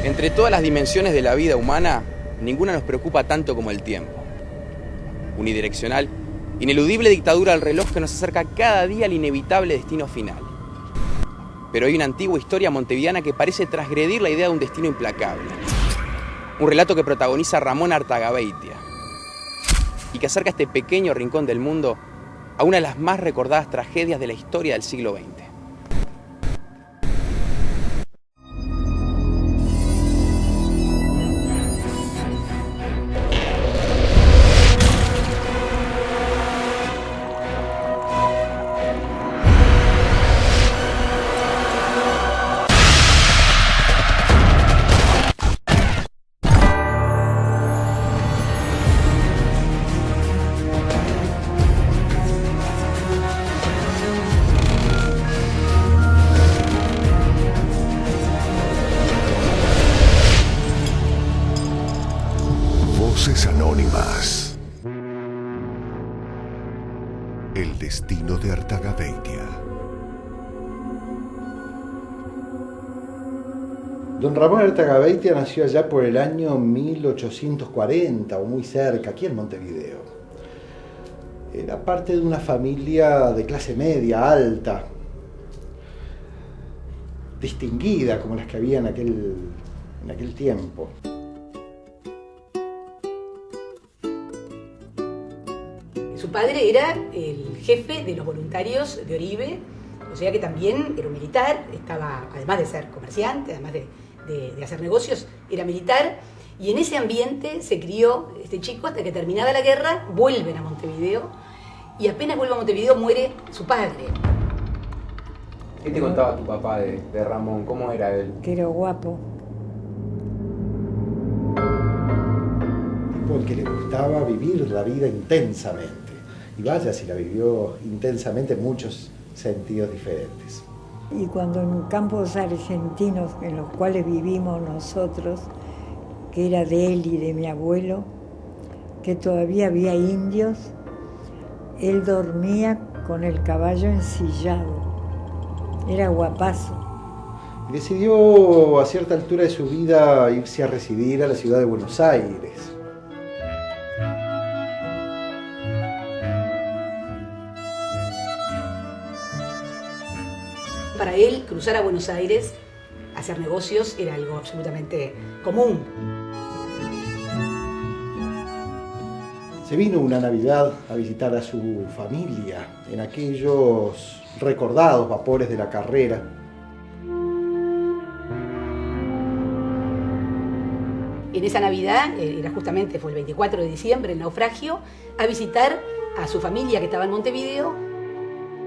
Entre todas las dimensiones de la vida humana, ninguna nos preocupa tanto como el tiempo. Unidireccional, ineludible dictadura del reloj que nos acerca cada día al inevitable destino final. Pero hay una antigua historia montevideana que parece transgredir la idea de un destino implacable. Un relato que protagoniza Ramón Artagabeitia y que acerca este pequeño rincón del mundo a una de las más recordadas tragedias de la historia del siglo XX. Voces anónimas. El destino de Artagabeitia. Don Ramón Artagabeitia nació allá por el año 1840 o muy cerca, aquí en Montevideo. Era parte de una familia de clase media, alta, distinguida como las que había en aquel tiempo. Su padre era el jefe de los voluntarios de Oribe, o sea que también era un militar, estaba, además de ser comerciante, además de hacer negocios, era militar, y en ese ambiente se crió este chico hasta que terminada la guerra, vuelven a Montevideo, y apenas vuelve a Montevideo muere su padre. ¿Qué te contaba tu papá de Ramón? ¿Cómo era él? Que era guapo. Tipo al que le gustaba vivir la vida intensamente. Y vaya si la vivió intensamente en muchos sentidos diferentes. Y cuando en campos argentinos en los cuales vivimos nosotros, que era de él y de mi abuelo, que todavía había indios, él dormía con el caballo ensillado. Era guapazo. Y decidió a cierta altura de su vida irse a residir a la ciudad de Buenos Aires. Para él, cruzar a Buenos Aires, hacer negocios, era algo absolutamente común. Se vino una Navidad a visitar a su familia en aquellos recordados vapores de la Carrera. En esa Navidad, fue el 24 de diciembre, el naufragio, a visitar a su familia que estaba en Montevideo.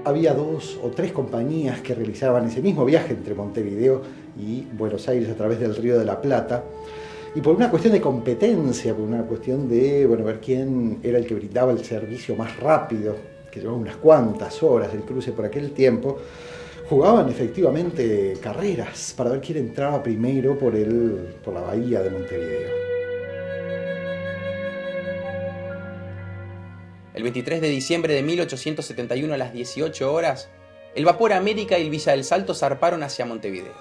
Había 2 o 3 compañías que realizaban ese mismo viaje entre Montevideo y Buenos Aires a través del Río de la Plata. Y por una cuestión de competencia, por una cuestión de ver quién era el que brindaba el servicio más rápido, que llevaba unas cuantas horas el cruce por aquel tiempo, jugaban efectivamente carreras para ver quién entraba primero por la bahía de Montevideo. El 23 de diciembre de 1871 a las 18 horas, el vapor América y el Villa del Salto zarparon hacia Montevideo.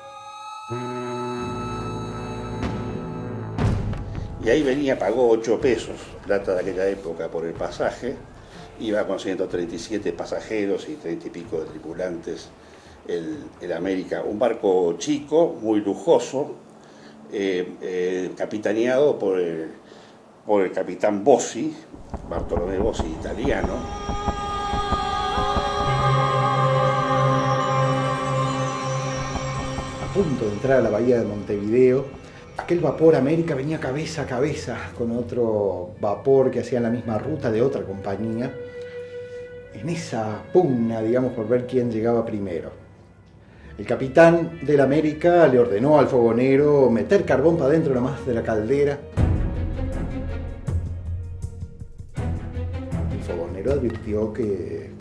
Y ahí venía, pagó 8 pesos, plata de aquella época, por el pasaje. Iba con 137 pasajeros y 30 y pico de tripulantes el América. Un barco chico, muy lujoso, capitaneado por el capitán Bossi, Bartolomé Bossi, italiano. A punto de entrar a la bahía de Montevideo, aquel vapor América venía cabeza a cabeza con otro vapor que hacía la misma ruta de otra compañía, en esa pugna, digamos, por ver quién llegaba primero. El capitán del América le ordenó al fogonero meter carbón para adentro nomás de la caldera. El fogonero advirtió que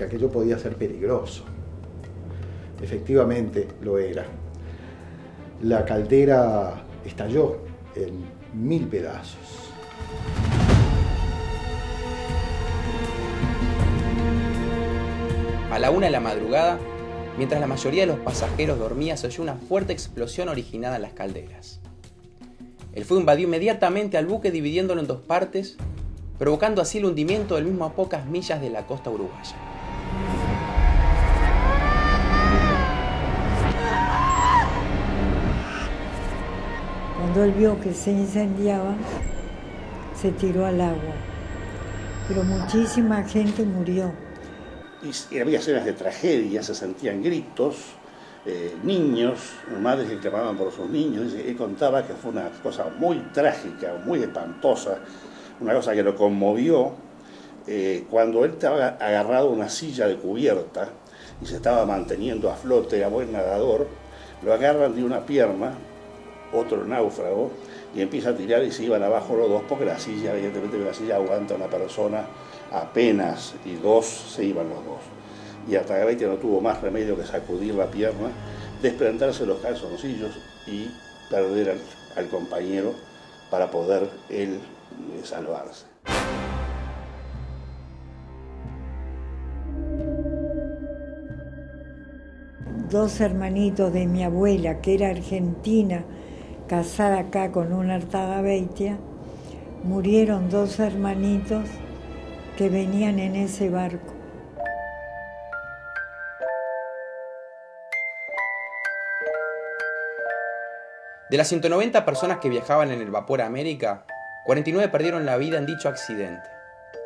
aquello podía ser peligroso. Efectivamente lo era. La caldera estalló en 1000 pedazos. A la 1 de la madrugada, mientras la mayoría de los pasajeros dormía, se oyó una fuerte explosión originada en las calderas. El fuego invadió inmediatamente al buque dividiéndolo en dos partes, provocando así el hundimiento del mismo a pocas millas de la costa uruguaya. Cuando él vio que se incendiaba, se tiró al agua, pero muchísima gente murió. Y había escenas de tragedia, se sentían gritos, niños, madres que clamaban por sus niños. Él contaba que fue una cosa muy trágica, muy espantosa, una cosa que lo conmovió cuando él estaba agarrado a una silla de cubierta y se estaba manteniendo a flote, era buen nadador, lo agarran de una pierna, otro náufrago, y empieza a tirar y se iban abajo los dos, porque la silla, evidentemente la silla aguanta a una persona apenas, y dos se iban los dos. Y Artagabeitia no tuvo más remedio que sacudir la pierna, desprenderse los calzoncillos y perder al compañero para poder él salvarse. Dos hermanitos de mi abuela, que era argentina, casada acá con una Artagabeitia, murieron dos hermanitos que venían en ese barco. De las 190 personas que viajaban en el vapor América, 49 perdieron la vida en dicho accidente.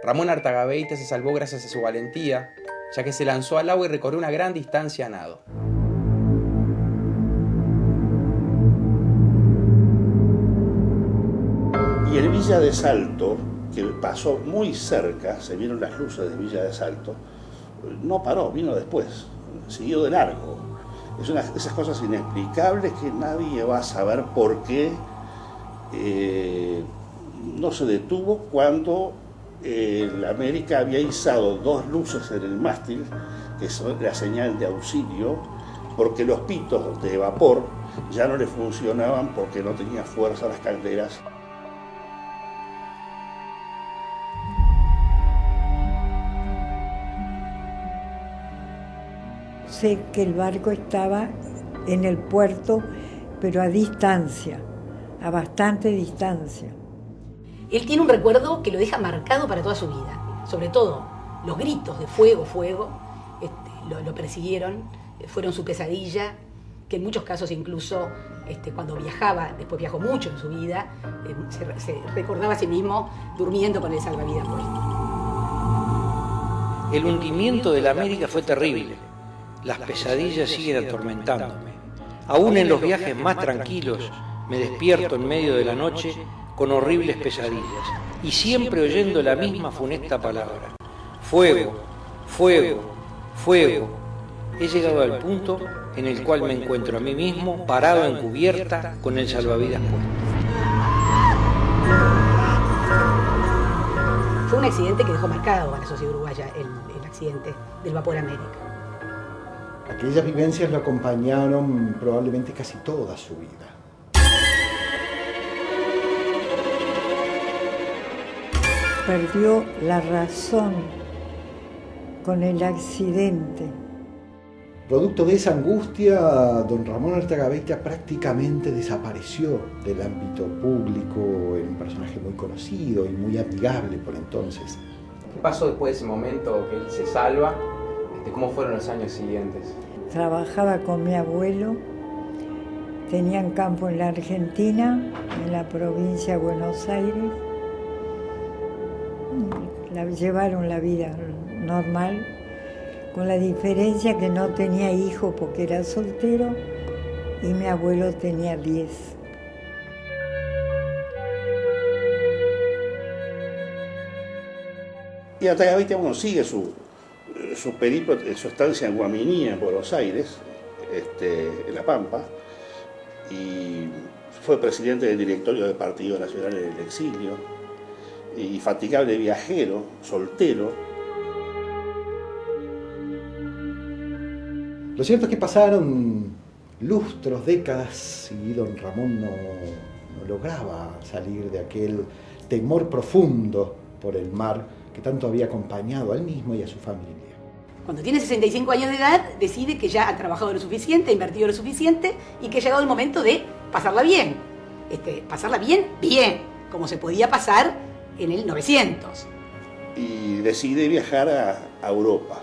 Ramón Artagabeitia se salvó gracias a su valentía, ya que se lanzó al agua y recorrió una gran distancia a nado. Y en Villa de Salto, que pasó muy cerca, se vieron las luces de Villa de Salto, no paró, vino después, siguió de largo. Es una de esas cosas inexplicables que nadie va a saber por qué no se detuvo cuando la América había izado dos luces en el mástil, que son la señal de auxilio, porque los pitos de vapor ya no le funcionaban porque no tenía fuerza las calderas. Sé que el barco estaba en el puerto, pero a distancia, a bastante distancia. Él tiene un recuerdo que lo deja marcado para toda su vida. Sobre todo, los gritos de fuego, fuego, lo persiguieron, fueron su pesadilla, que en muchos casos incluso cuando viajaba, después viajó mucho en su vida, se recordaba a sí mismo durmiendo con el salvavidas puesto. El hundimiento de la América fue terrible. Las pesadillas siguen atormentándome. Aún en los viajes más tranquilos, me despierto en medio de la noche con horribles pesadillas y siempre oyendo la misma funesta palabra. Fuego, fuego, fuego. He llegado al punto en el cual me encuentro a mí mismo parado en cubierta con el salvavidas puesto. Fue un accidente que dejó marcado a la sociedad uruguaya, el accidente del vapor América. Aquellas vivencias lo acompañaron probablemente casi toda su vida. Perdió la razón con el accidente. Producto de esa angustia, don Ramón Artagabeitia prácticamente desapareció del ámbito público. Era un personaje muy conocido y muy amigable por entonces. ¿Qué pasó después de ese momento que él se salva? ¿Cómo fueron los años siguientes? Trabajaba con mi abuelo, tenían campo en la Argentina, en la provincia de Buenos Aires. Llevaron la vida normal, con la diferencia que no tenía hijos porque era soltero y mi abuelo tenía 10. Y Artagabeitia sigue su periplo, su estancia en Guaminí, en Buenos Aires, en La Pampa, y fue presidente del directorio del Partido Nacional en el exilio, infatigable viajero, soltero. Lo cierto es que pasaron lustros, décadas, y don Ramón no lograba salir de aquel temor profundo por el mar que tanto había acompañado a él mismo y a su familia. Cuando tiene 65 años de edad, decide que ya ha trabajado lo suficiente, ha invertido lo suficiente y que ha llegado el momento de pasarla bien. pasarla bien, como se podía pasar en el 900. Y decide viajar a Europa.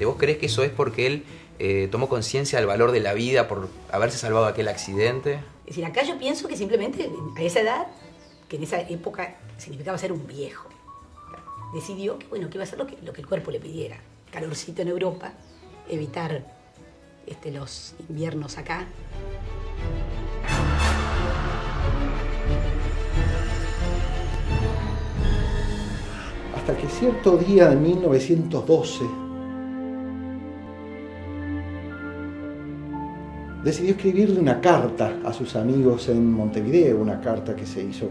¿Vos creés que eso es porque él tomó conciencia del valor de la vida por haberse salvado de aquel accidente? Es decir, acá yo pienso que simplemente a esa edad, que en esa época significaba ser un viejo, decidió que, bueno, que iba a hacer lo que el cuerpo le pidiera. Calorcito en Europa, evitar los inviernos acá. Hasta que cierto día de 1912 decidió escribirle una carta a sus amigos en Montevideo, una carta que se hizo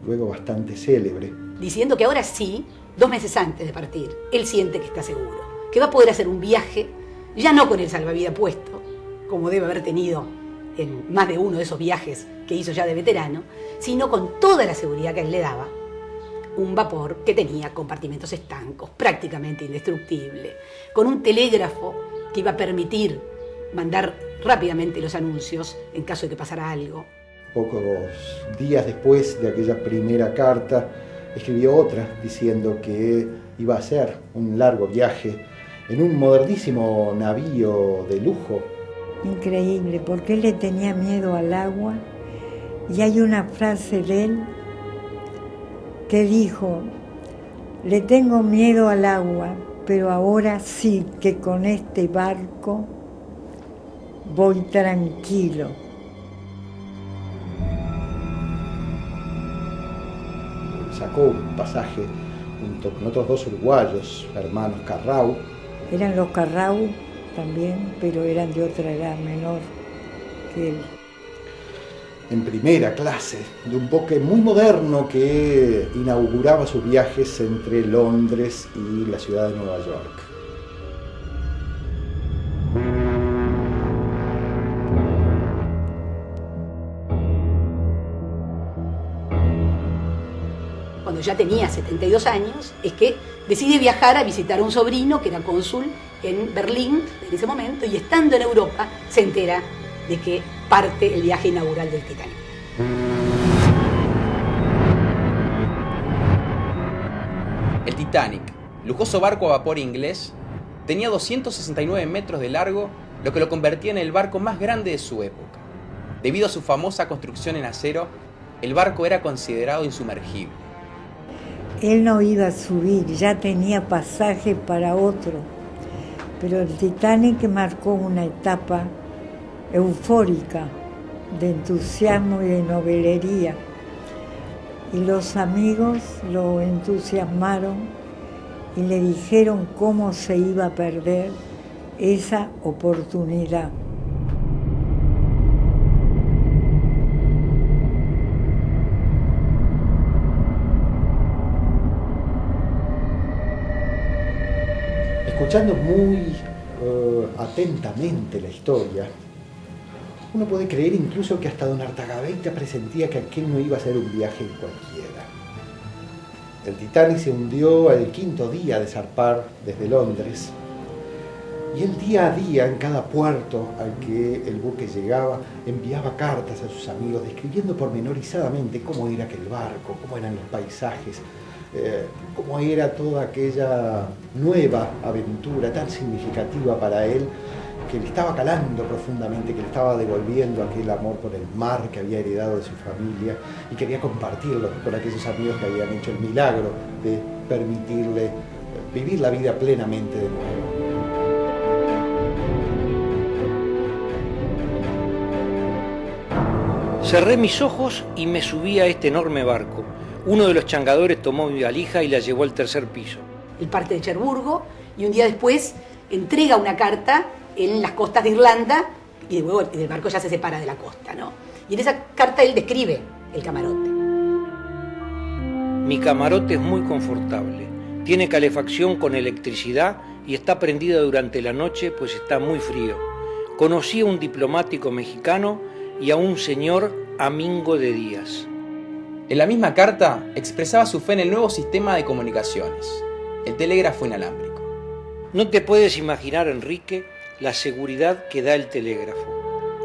luego bastante célebre. Diciendo que ahora sí, 2 meses antes de partir, él siente que está seguro, que va a poder hacer un viaje, ya no con el salvavidas puesto, como debe haber tenido en más de uno de esos viajes que hizo ya de veterano, sino con toda la seguridad que él le daba, un vapor que tenía compartimentos estancos, prácticamente indestructible, con un telégrafo que iba a permitir mandar rápidamente los anuncios en caso de que pasara algo. Pocos días después de aquella primera carta, escribió otra diciendo que iba a hacer un largo viaje en un modernísimo navío de lujo. Increíble, porque él le tenía miedo al agua, y hay una frase de él que dijo: le tengo miedo al agua, pero ahora sí que con este barco voy tranquilo. Sacó un pasaje junto con otros 2 uruguayos, hermanos Carrau. Eran los Carrau también, pero eran de otra edad menor que él. En primera clase, de un buque muy moderno que inauguraba sus viajes entre Londres y la ciudad de Nueva York. Cuando ya tenía 72 años, es que decide viajar a visitar a un sobrino que era cónsul en Berlín en ese momento, y estando en Europa se entera de que parte el viaje inaugural del Titanic. El Titanic, lujoso barco a vapor inglés, tenía 269 metros de largo, lo que lo convertía en el barco más grande de su época. Debido a su famosa construcción en acero, el barco era considerado insumergible. Él no iba a subir, ya tenía pasaje para otro, pero el Titanic marcó una etapa eufórica de entusiasmo y de novelería, y los amigos lo entusiasmaron y le dijeron cómo se iba a perder esa oportunidad. Escuchando muy atentamente la historia, uno puede creer incluso que hasta don Artagaveitia presentía que aquel no iba a ser un viaje cualquiera. El Titanic se hundió al 5.º día de zarpar desde Londres, y él día a día en cada puerto al que el buque llegaba enviaba cartas a sus amigos describiendo pormenorizadamente cómo era aquel barco, cómo eran los paisajes, cómo era toda aquella nueva aventura tan significativa para él, que le estaba calando profundamente, que le estaba devolviendo aquel amor por el mar que había heredado de su familia, y quería compartirlo con aquellos amigos que habían hecho el milagro de permitirle vivir la vida plenamente de nuevo. Cerré mis ojos y me subí a este enorme barco. Uno de los changadores tomó mi valija y la llevó al 3.er piso. Él parte de Cherburgo y un día después entrega una carta en las costas de Irlanda, y luego el barco ya se separa de la costa, ¿no? Y en esa carta él describe el camarote. Mi camarote es muy confortable. Tiene calefacción con electricidad y está prendida durante la noche, pues está muy frío. Conocí a un diplomático mexicano y a un señor Amingo de Díaz. En la misma carta expresaba su fe en el nuevo sistema de comunicaciones, el telégrafo inalámbrico. No te puedes imaginar, Enrique, la seguridad que da el telégrafo.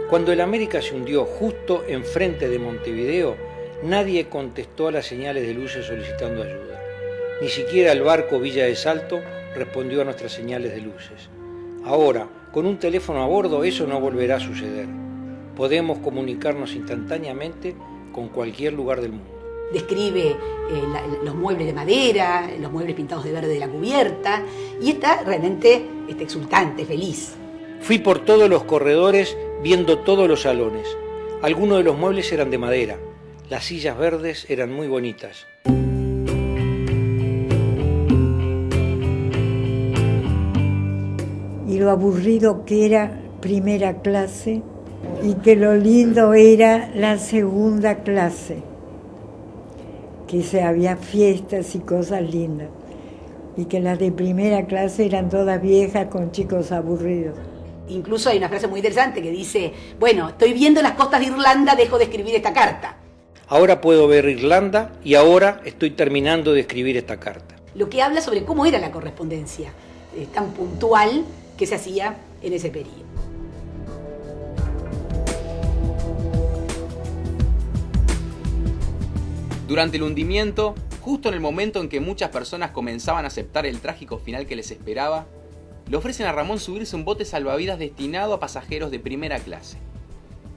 Cuando el América se hundió justo enfrente de Montevideo, nadie contestó a las señales de luces solicitando ayuda. Ni siquiera el barco Villa de Salto respondió a nuestras señales de luces. Ahora, con un teléfono a bordo, eso no volverá a suceder. Podemos comunicarnos instantáneamente con cualquier lugar del mundo. Describe los muebles de madera, los muebles pintados de verde de la cubierta, y está realmente exultante, feliz. Fui por todos los corredores viendo todos los salones. Algunos de los muebles eran de madera. Las sillas verdes eran muy bonitas. Y lo aburrido que era primera clase y que lo lindo era la segunda clase. Que había fiestas y cosas lindas, y que las de primera clase eran todas viejas con chicos aburridos. Incluso hay una frase muy interesante que dice, bueno, estoy viendo las costas de Irlanda, dejo de escribir esta carta. Ahora puedo ver Irlanda y ahora estoy terminando de escribir esta carta. Lo que habla sobre cómo era la correspondencia tan puntual que se hacía en ese periodo. Durante el hundimiento, justo en el momento en que muchas personas comenzaban a aceptar el trágico final que les esperaba, le ofrecen a Ramón subirse a un bote salvavidas destinado a pasajeros de primera clase.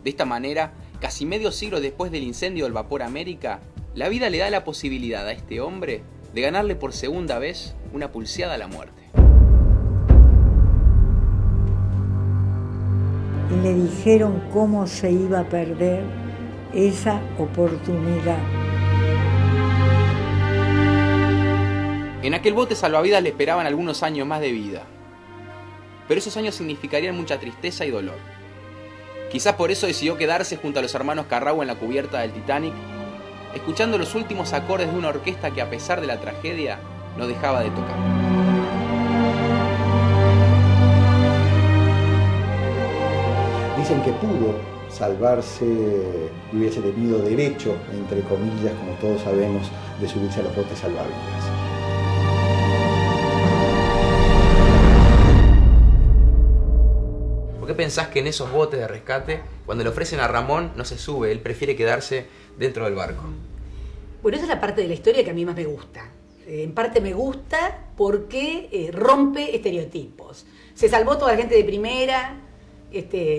De esta manera, casi medio siglo después del incendio del vapor América, la vida le da la posibilidad a este hombre de ganarle por segunda vez una pulseada a la muerte. Y le dijeron cómo se iba a perder esa oportunidad. En aquel bote salvavidas le esperaban algunos años más de vida, pero esos años significarían mucha tristeza y dolor. Quizás por eso decidió quedarse junto a los hermanos Carragua en la cubierta del Titanic, escuchando los últimos acordes de una orquesta que a pesar de la tragedia no dejaba de tocar. Dicen que pudo salvarse y hubiese tenido derecho, entre comillas, como todos sabemos, de subirse a los botes salvavidas. ¿Por qué pensás que en esos botes de rescate, cuando le ofrecen a Ramón, no se sube? Él prefiere quedarse dentro del barco. Bueno, esa es la parte de la historia que a mí más me gusta. En parte me gusta porque rompe estereotipos. Se salvó toda la gente de primera,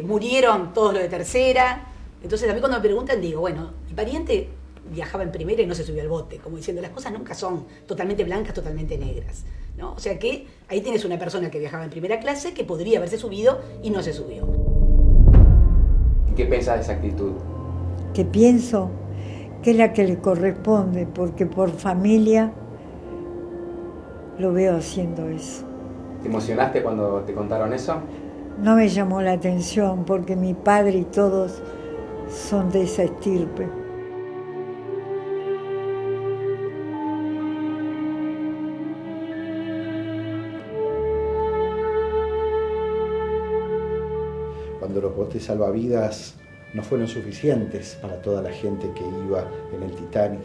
murieron todos los de tercera. Entonces a mí cuando me preguntan digo, bueno, mi pariente viajaba en primera y no se subió al bote, como diciendo, las cosas nunca son totalmente blancas, totalmente negras, ¿no? O sea que ahí tienes una persona que viajaba en primera clase que podría haberse subido y no se subió. ¿Qué pensás de esa actitud? Que pienso que es la que le corresponde, porque por familia lo veo haciendo eso. ¿Te emocionaste cuando te contaron eso? No me llamó la atención porque mi padre y todos son de esa estirpe. Cuando los botes salvavidas no fueron suficientes para toda la gente que iba en el Titanic,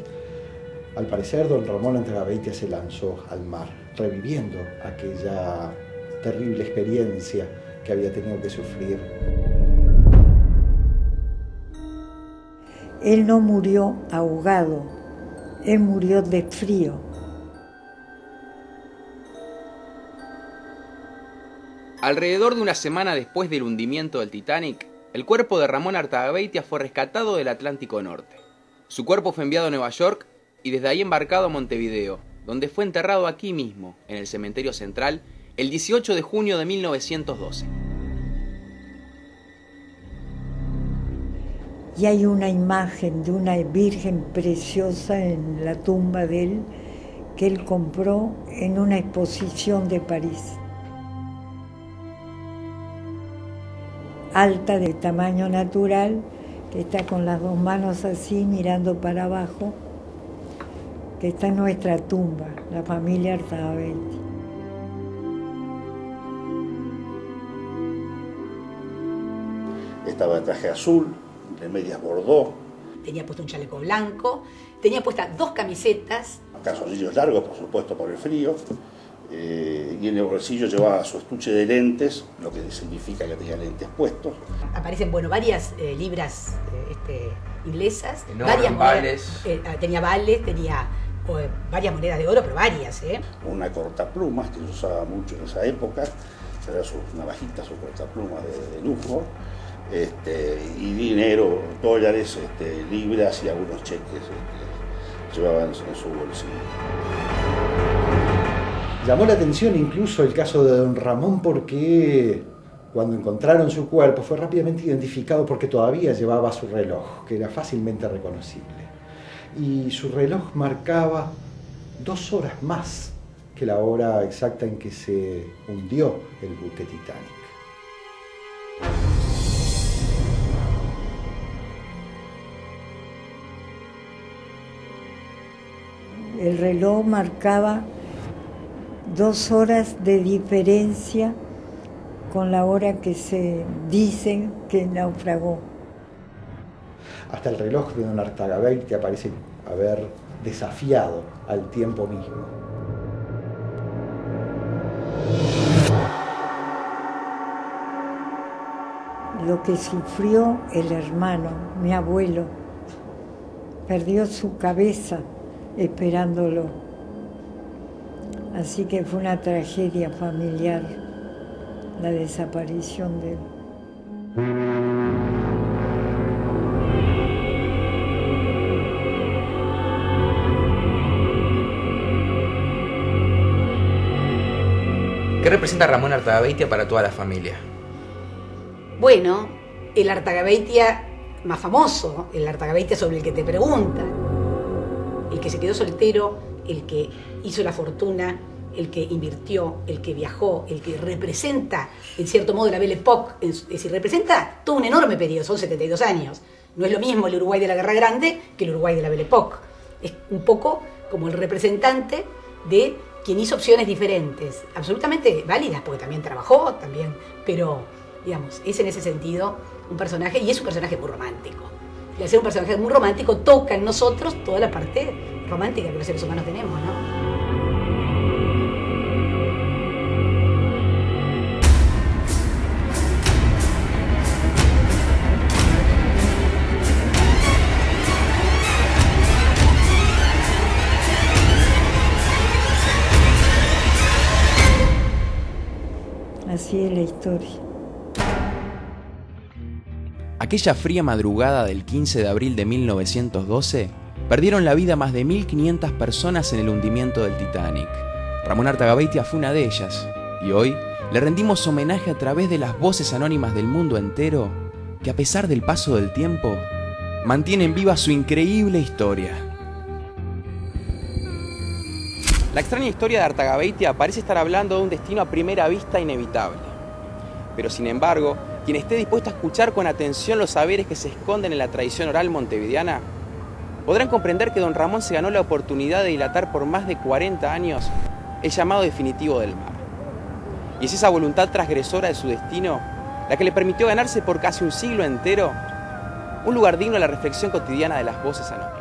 al parecer don Ramón Artagabeitia se lanzó al mar, reviviendo aquella terrible experiencia que había tenido que sufrir. Él no murió ahogado, él murió de frío. Alrededor de una semana después del hundimiento del Titanic, el cuerpo de Ramón Artagabeitia fue rescatado del Atlántico Norte. Su cuerpo fue enviado a Nueva York y desde ahí embarcado a Montevideo, donde fue enterrado aquí mismo, en el cementerio central, el 18 de junio de 1912. Y hay una imagen de una virgen preciosa en la tumba de él, que él compró en una exposición de París. Alta, de tamaño natural, que está con las dos manos así, mirando para abajo, que está en nuestra tumba, la familia Artagabeitia. Estaba de traje azul, de medias bordó. Tenía puesto un chaleco blanco, tenía puestas 2 camisetas. Calzoncillos largos, por supuesto, por el frío. y en el bolsillo llevaba su estuche de lentes, lo que significa que tenía lentes puestos. Aparecen, bueno, varias libras inglesas, Enormes, varias vales. tenía vales, tenía varias monedas de oro, pero varias, Una cortaplumas que se usaba mucho en esa época, era su navajita, su cortaplumas de lujo, y dinero, dólares, libras y algunos cheques llevaban en su bolsillo. Llamó la atención incluso el caso de don Ramón porque cuando encontraron su cuerpo fue rápidamente identificado porque todavía llevaba su reloj, que era fácilmente reconocible. Y su reloj marcaba 2 horas más que la hora exacta en que se hundió el buque Titanic. El reloj marcaba 2 horas de diferencia con la hora que se dice que naufragó. Hasta el reloj de don Artagabeitia parece haber desafiado al tiempo mismo. Lo que sufrió el hermano, mi abuelo, perdió su cabeza esperándolo. Así que fue una tragedia familiar la desaparición de él. ¿Qué representa Ramón Artagabeitia para toda la familia? Bueno, el Artagabeitia más famoso, el Artagabeitia sobre el que te preguntan, el que se quedó soltero, el que hizo la fortuna, el que invirtió, el que viajó, el que representa, en cierto modo, la Belle Époque, es decir, representa todo un enorme periodo, son 72 años. No es lo mismo el Uruguay de la Guerra Grande que el Uruguay de la Belle Époque. Es un poco como el representante de quien hizo opciones diferentes, absolutamente válidas, porque también trabajó, pero, digamos, es en ese sentido un personaje, y es un personaje muy romántico. Y al ser un personaje muy romántico, toca en nosotros toda la parte romántica que los seres humanos tenemos, ¿no? Así es la historia. Aquella fría madrugada del 15 de abril de 1912, perdieron la vida más de 1.500 personas en el hundimiento del Titanic. Ramón Artagabeitia fue una de ellas, y hoy le rendimos homenaje a través de las voces anónimas del mundo entero, que a pesar del paso del tiempo, mantienen viva su increíble historia. La extraña historia de Artagabeitia parece estar hablando de un destino a primera vista inevitable. Pero sin embargo, quien esté dispuesto a escuchar con atención los saberes que se esconden en la tradición oral montevideana, podrán comprender que don Ramón se ganó la oportunidad de dilatar por más de 40 años el llamado definitivo del mar. Y es esa voluntad transgresora de su destino la que le permitió ganarse por casi un siglo entero un lugar digno de la reflexión cotidiana de las voces anónimas.